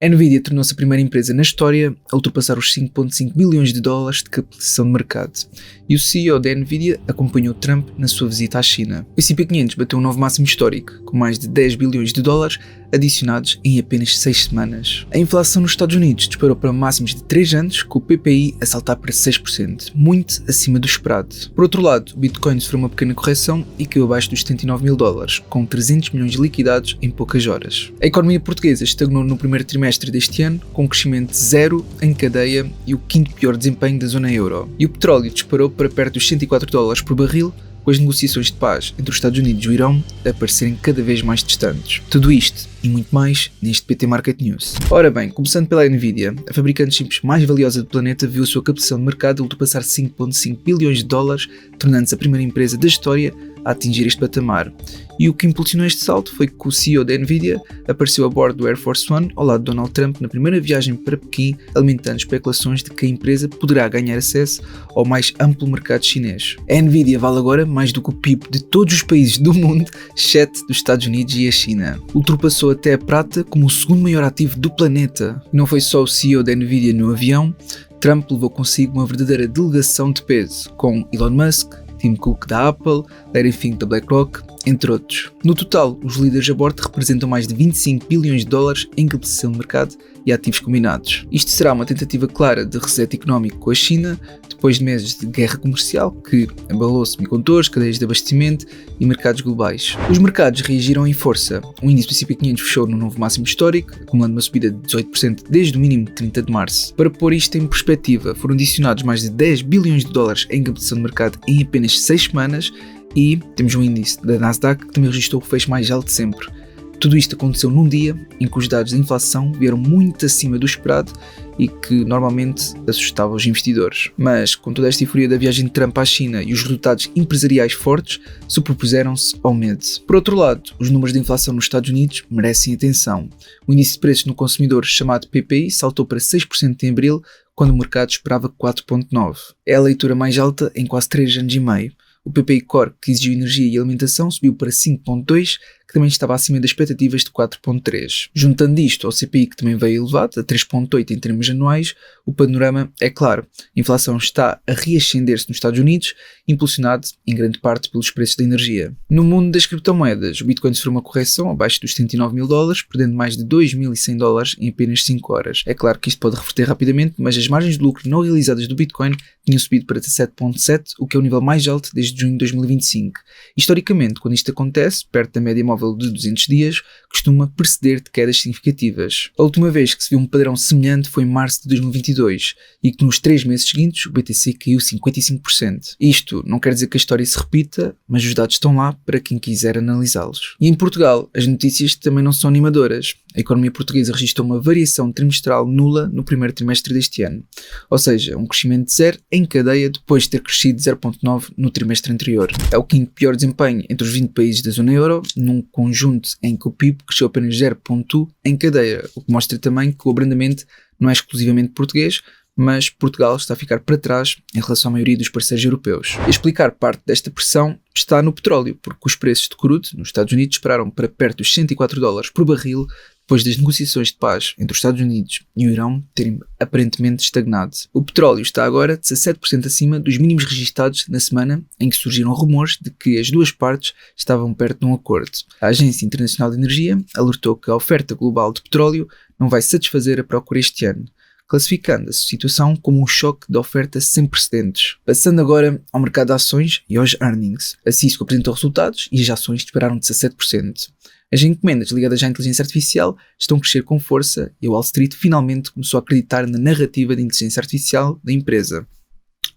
A Nvidia tornou-se a primeira empresa na história a ultrapassar os 5,5 bilhões de dólares de capitalização de mercado, e o CEO da Nvidia acompanhou Trump na sua visita à China. O S&P 500 bateu um novo máximo histórico, com mais de 10 bilhões de dólares adicionados em apenas 6 semanas. A inflação nos Estados Unidos disparou para máximos de 3 anos, com o PPI a saltar para 6%, muito acima do esperado. Por outro lado, o Bitcoin sofreu uma pequena correção e caiu abaixo dos 79 mil dólares, com 300 milhões liquidados em poucas horas. A economia portuguesa estagnou no primeiro trimestre deste ano, com um crescimento zero em cadeia e o quinto pior desempenho da zona euro. E o petróleo disparou para perto dos 104 dólares por barril, com as negociações de paz entre os Estados Unidos e o Irão a parecerem cada vez mais distantes. Tudo isto e muito mais neste PT Market News. Ora bem, começando pela Nvidia, a fabricante de chips mais valiosa do planeta viu a sua captação de mercado ultrapassar 5,5 bilhões de dólares, tornando-se a primeira empresa da história a atingir este patamar. E o que impulsionou este salto foi que o CEO da Nvidia apareceu a bordo do Air Force One ao lado de Donald Trump na primeira viagem para Pequim, alimentando especulações de que a empresa poderá ganhar acesso ao mais amplo mercado chinês. A Nvidia vale agora mais do que o PIB de todos os países do mundo, exceto dos Estados Unidos e a China. Ultrapassou até a prata como o segundo maior ativo do planeta. E não foi só o CEO da Nvidia no avião, Trump levou consigo uma verdadeira delegação de peso, com Elon Musk, Tim Cook da Apple, Larry Fink da BlackRock, entre outros. No total, os líderes a bordo representam mais de 25 bilhões de dólares em captação de mercado e ativos combinados. Isto será uma tentativa clara de reset económico com a China, depois de meses de guerra comercial que abalou semicondutores, cadeias de abastecimento e mercados globais. Os mercados reagiram em força. O índice do S&P 500 fechou no novo máximo histórico, acumulando uma subida de 18% desde o mínimo de 30 de março. Para pôr isto em perspectiva, foram adicionados mais de 10 bilhões de dólares em captação de mercado em apenas 6 semanas e temos um índice da Nasdaq que também registrou o fecho mais alto de sempre. Tudo isto aconteceu num dia em que os dados da inflação vieram muito acima do esperado e que normalmente assustava os investidores. Mas com toda esta euforia da viagem de Trump à China e os resultados empresariais fortes, superpuseram-se ao medo. Por outro lado, os números de inflação nos Estados Unidos merecem atenção. O índice de preços no consumidor, chamado PPI, saltou para 6% em abril, quando o mercado esperava 4,9%. É a leitura mais alta em quase 3 anos e meio. O PPI Core, que exigiu energia e alimentação, subiu para 5,2%, que também estava acima das expectativas de 4,3%. Juntando isto ao CPI, que também veio elevado, a 3,8% em termos anuais, o panorama é claro. A inflação está a reascender-se nos Estados Unidos, impulsionado em grande parte pelos preços da energia. No mundo das criptomoedas, o Bitcoin sofreu uma correção abaixo dos 79 mil dólares, perdendo mais de 2.100 dólares em apenas 5 horas. É claro que isto pode reverter rapidamente, mas as margens de lucro não realizadas do Bitcoin tinham subido para 17,7%, o que é o nível mais alto desde junho de 2025. Historicamente, quando isto acontece, perto da média móvel de 200 dias, costuma preceder de quedas significativas. A última vez que se viu um padrão semelhante foi em março de 2022 e que nos 3 meses seguintes o BTC caiu 55%. Isto não quer dizer que a história se repita, mas os dados estão lá para quem quiser analisá-los. E em Portugal, as notícias também não são animadoras. A economia portuguesa registrou uma variação trimestral nula no primeiro trimestre deste ano, ou seja, um crescimento de 0 em cadeia depois de ter crescido 0,9% no trimestre anterior. É o quinto pior desempenho entre os 20 países da zona euro, num conjunto em que o PIB cresceu apenas 0,1% em cadeia, o que mostra também que o abrandamento não é exclusivamente português, mas Portugal está a ficar para trás em relação à maioria dos parceiros europeus. A explicar parte desta pressão está no petróleo, porque os preços de crudo nos Estados Unidos dispararam para perto dos 104 dólares por barril depois das negociações de paz entre os Estados Unidos e o Irão terem aparentemente estagnado. O petróleo está agora 17% acima dos mínimos registados na semana em que surgiram rumores de que as duas partes estavam perto de um acordo. A Agência Internacional de Energia alertou que a oferta global de petróleo não vai satisfazer a procura este ano, classificando a situação como um choque de oferta sem precedentes. Passando agora ao mercado de ações e aos earnings. A Cisco apresentou resultados e as ações dispararam de 17%. As encomendas ligadas à inteligência artificial estão a crescer com força e a Wall Street finalmente começou a acreditar na narrativa da inteligência artificial da empresa.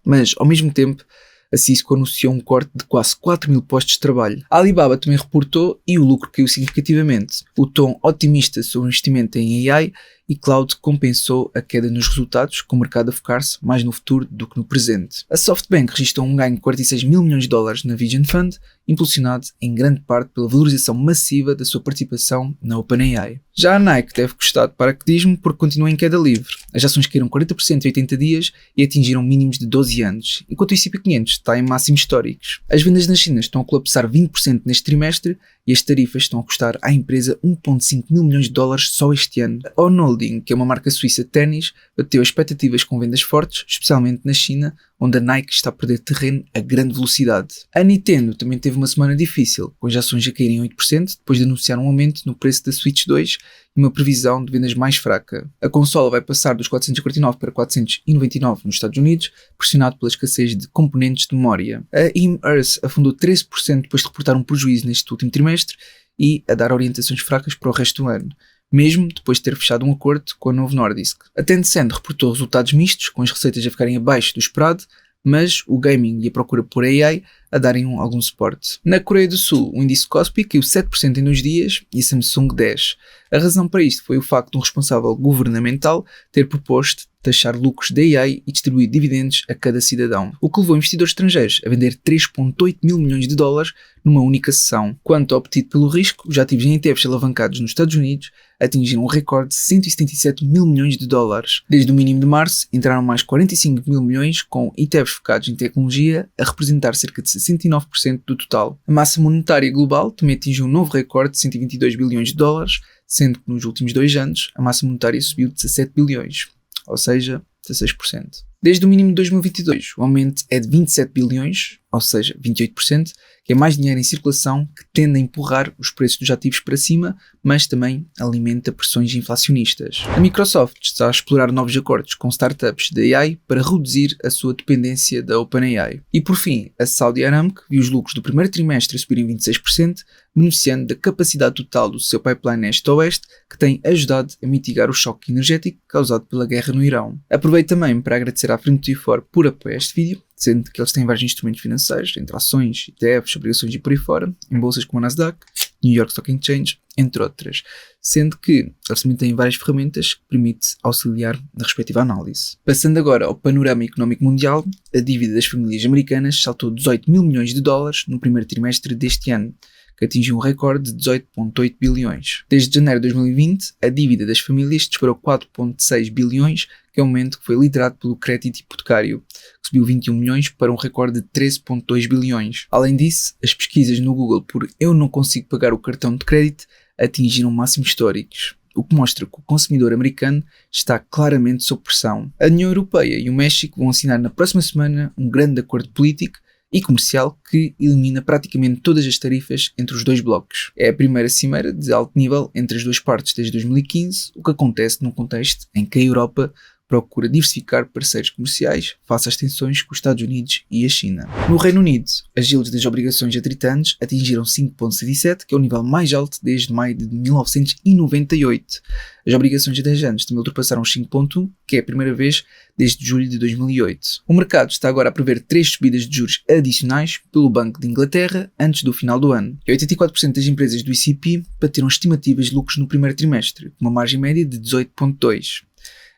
Mas, ao mesmo tempo, a Cisco anunciou um corte de quase 4 mil postos de trabalho. A Alibaba também reportou e o lucro caiu significativamente. O tom otimista sobre o investimento em AI e cloud compensou a queda nos resultados, com o mercado a focar-se mais no futuro do que no presente. A SoftBank registrou um ganho de 46 mil milhões de dólares na Vision Fund, impulsionado em grande parte pela valorização massiva da sua participação na OpenAI. Já a Nike deve gostar de paraquedismo porque continua em queda livre. As ações caíram 40% em 80 dias e atingiram mínimos de 12 anos, enquanto o S&P 500 está em máximos históricos. As vendas na China estão a colapsar 20% neste trimestre e as tarifas estão a custar à empresa 1,5 mil milhões de dólares só este ano. A On Holding, que é uma marca suíça de ténis, bateu expectativas com vendas fortes, especialmente na China, onde a Nike está a perder terreno a grande velocidade. A Nintendo também teve uma semana difícil, com as ações a caírem 8%, depois de anunciar um aumento no preço da Switch 2 e uma previsão de vendas mais fraca. A consola vai passar dos 449 para 499 nos Estados Unidos, pressionado pela escassez de componentes de memória. A Earth afundou 13% depois de reportar um prejuízo neste último trimestre e a dar orientações fracas para o resto do ano, mesmo depois de ter fechado um acordo com a Novo Nordisk. A Tencent reportou resultados mistos, com as receitas a ficarem abaixo do esperado, mas o gaming e a procura por AI a darem algum suporte. Na Coreia do Sul, o índice Kospi caiu 7% em 2 dias e a Samsung 10%. A razão para isto foi o facto de um responsável governamental ter proposto taxar lucros da AI e distribuir dividendos a cada cidadão, o que levou investidores estrangeiros a vender 3,8 mil milhões de dólares numa única sessão. Quanto ao apetite pelo risco, os ativos em ETFs alavancados nos Estados Unidos atingiram um recorde de 177 mil milhões de dólares. Desde o mínimo de março, entraram mais 45 mil milhões, com ETFs focados em tecnologia a representar cerca de 69% do total. A massa monetária global também atingiu um novo recorde de 122 bilhões de dólares, sendo que nos últimos 2 anos a massa monetária subiu de 17 bilhões, ou seja, 16%. Desde o mínimo de 2022, o aumento é de 27 bilhões, ou seja, 28%, que é mais dinheiro em circulação que tende a empurrar os preços dos ativos para cima, mas também alimenta pressões inflacionistas. A Microsoft está a explorar novos acordos com startups de AI para reduzir a sua dependência da OpenAI. E por fim, a Saudi Aramco viu os lucros do primeiro trimestre subirem 26%, beneficiando da capacidade total do seu pipeline este-oeste, que tem ajudado a mitigar o choque energético causado pela guerra no Irão. Aproveito também para agradecer à Free24 por apoiar este vídeo, sendo que eles têm vários instrumentos financeiros, entre ações, ETFs, obrigações e por aí fora, em bolsas como a Nasdaq, New York Stock Exchange, entre outras, sendo que eles também têm várias ferramentas que permitem auxiliar na respectiva análise. Passando agora ao panorama económico mundial, a dívida das famílias americanas saltou 18 mil milhões de dólares no primeiro trimestre deste ano, que atingiu um recorde de 18,8 bilhões. Desde janeiro de 2020, a dívida das famílias disparou 4,6 bilhões, que é um aumento que foi liderado pelo crédito hipotecário, que subiu 21 milhões para um recorde de 13,2 bilhões. Além disso, as pesquisas no Google por "eu não consigo pagar o cartão de crédito" atingiram máximos históricos, o que mostra que o consumidor americano está claramente sob pressão. A União Europeia e o México vão assinar na próxima semana um grande acordo político e comercial que elimina praticamente todas as tarifas entre os dois blocos. É a primeira cimeira de alto nível entre as duas partes desde 2015, o que acontece num contexto em que a Europa procura diversificar parceiros comerciais face às tensões com os Estados Unidos e a China. No Reino Unido, as yields das obrigações a 30 anos atingiram 5,77, que é o nível mais alto desde maio de 1998. As obrigações a 10 anos também ultrapassaram os 5,1, que é a primeira vez desde julho de 2008. O mercado está agora a prever 3 subidas de juros adicionais pelo Banco de Inglaterra antes do final do ano. E 84% das empresas do ICP bateram estimativas de lucros no primeiro trimestre, com uma margem média de 18,2%.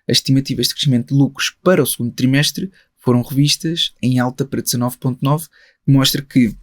As estimativas de crescimento de lucros para o segundo trimestre foram revistas em alta para 19,9%, que mostra que,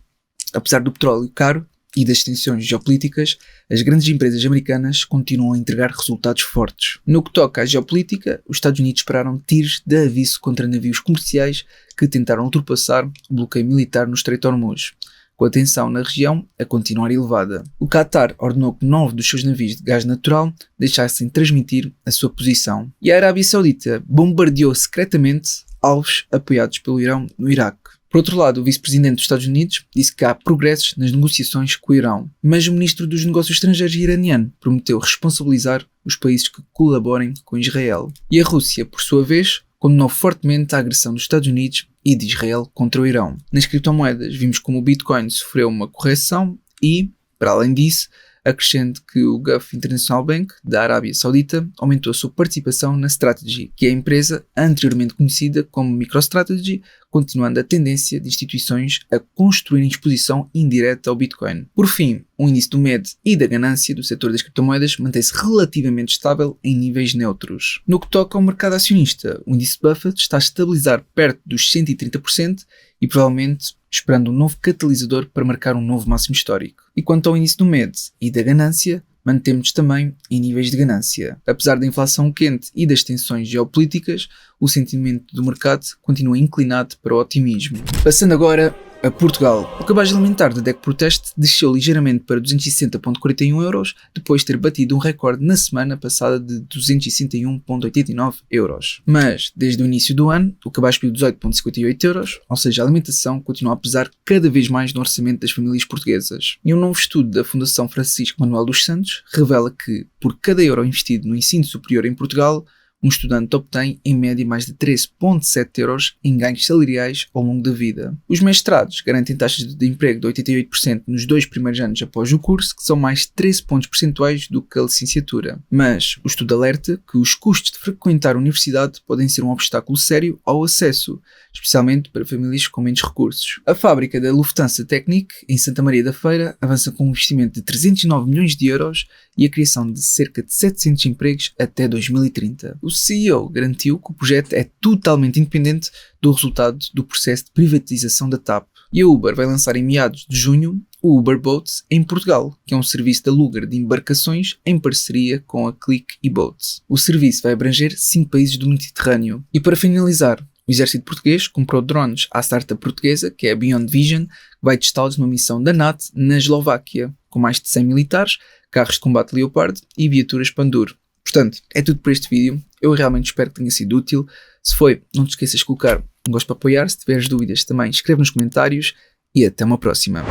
apesar do petróleo caro e das tensões geopolíticas, as grandes empresas americanas continuam a entregar resultados fortes. No que toca à geopolítica, os Estados Unidos esperaram tiros de aviso contra navios comerciais que tentaram ultrapassar o bloqueio militar no Estreito de Hormuz, com a tensão na região a continuar elevada. O Qatar ordenou que 9 dos seus navios de gás natural deixassem transmitir a sua posição. E a Arábia Saudita bombardeou secretamente alvos apoiados pelo Irão no Iraque. Por outro lado, o vice-presidente dos Estados Unidos disse que há progressos nas negociações com o Irão, mas o ministro dos Negócios Estrangeiros iraniano prometeu responsabilizar os países que colaborem com Israel. E a Rússia, por sua vez, condenou fortemente a agressão dos Estados Unidos e de Israel contra o Irão. Nas criptomoedas, vimos como o Bitcoin sofreu uma correção e, para além disso, acrescente que o Gulf International Bank, da Arábia Saudita, aumentou a sua participação na Strategy, que é a empresa anteriormente conhecida como MicroStrategy, continuando a tendência de instituições a construírem exposição indireta ao Bitcoin. Por fim, o índice do MED e da ganância do setor das criptomoedas mantém-se relativamente estável em níveis neutros. No que toca ao mercado acionista, o índice Buffett está a estabilizar perto dos 130% e provavelmente esperando um novo catalisador para marcar um novo máximo histórico. E quanto ao índice do MED e da ganância, mantemos-nos também em níveis de ganância. Apesar da inflação quente e das tensões geopolíticas, o sentimento do mercado continua inclinado para o otimismo. Passando agora a Portugal. O cabaz alimentar da DECO Proteste desceu ligeiramente para 260,41€, depois de ter batido um recorde na semana passada de 261,89€. Mas, desde o início do ano, o cabaz subiu 18,58€, ou seja, a alimentação continua a pesar cada vez mais no orçamento das famílias portuguesas. E um novo estudo da Fundação Francisco Manuel dos Santos revela que, por cada euro investido no ensino superior em Portugal, um estudante obtém, em média, mais de 13,7€ em ganhos salariais ao longo da vida. Os mestrados garantem taxas de emprego de 88% nos 2 primeiros anos após o curso, que são mais 13 pontos percentuais do que a licenciatura. Mas o estudo alerta que os custos de frequentar a universidade podem ser um obstáculo sério ao acesso, especialmente para famílias com menos recursos. A fábrica da Lufthansa Technik, em Santa Maria da Feira, avança com um investimento de 309 milhões de euros e a criação de cerca de 700 empregos até 2030. O CEO garantiu que o projeto é totalmente independente do resultado do processo de privatização da TAP. E a Uber vai lançar em meados de junho o Uber Boats em Portugal, que é um serviço de aluguer de embarcações em parceria com a Click e Boats. O serviço vai abranger 5 países do Mediterrâneo. E para finalizar, o exército português comprou drones à startup portuguesa, que é a Beyond Vision, que vai testá-los numa missão da NATO na Eslováquia, com mais de 100 militares, carros de combate Leopard e viaturas Pandur. Portanto, é tudo por este vídeo. Eu realmente espero que tenha sido útil. Se foi, não te esqueças de colocar um gosto para apoiar. Se tiveres dúvidas também, escreve nos comentários e até uma próxima.